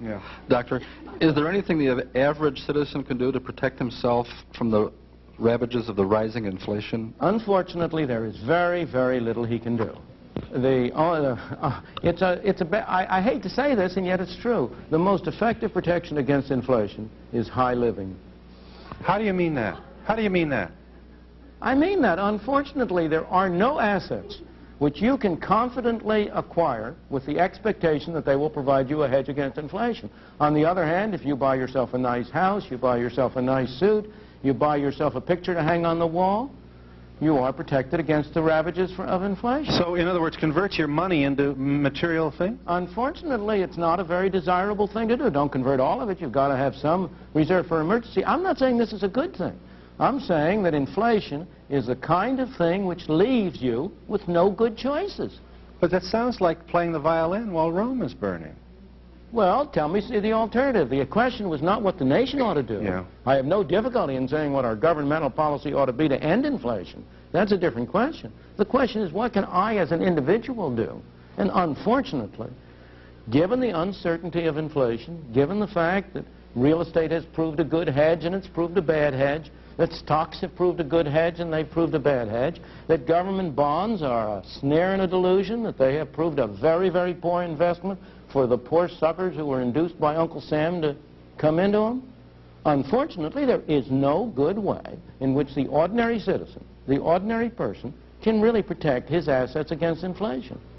Yeah. Doctor, is there anything the average citizen can do to protect himself from the ravages of the rising inflation? Unfortunately, there is very, very little he can do. I hate to say this, and yet it's true. The most effective protection against inflation is high living. How do you mean that? How do you mean that? I mean that, unfortunately, there are no assets which you can confidently acquire with the expectation that they will provide you a hedge against inflation. On the other hand, if you buy yourself a nice house, you buy yourself a nice suit, you buy yourself a picture to hang on the wall, you are protected against the ravages of inflation. So, in other words, convert your money into material things? Unfortunately, it's not a very desirable thing to do. Don't convert all of it. You've got to have some reserve for emergency. I'm not saying this is a good thing. I'm saying that inflation is the kind of thing which leaves you with no good choices. But that sounds like playing the violin while Rome is burning. Well, tell me the alternative. The question was not what the nation ought to do. Yeah. I have no difficulty in saying what our governmental policy ought to be to end inflation. That's a different question. The question is, what can I as an individual do? And unfortunately, given the uncertainty of inflation, given the fact that real estate has proved a good hedge and it's proved a bad hedge, that stocks have proved a good hedge and they've proved a bad hedge, that government bonds are a snare and a delusion, that they have proved a very, very poor investment for the poor suckers who were induced by Uncle Sam to come into them. Unfortunately, there is no good way in which the ordinary citizen, the ordinary person, can really protect his assets against inflation.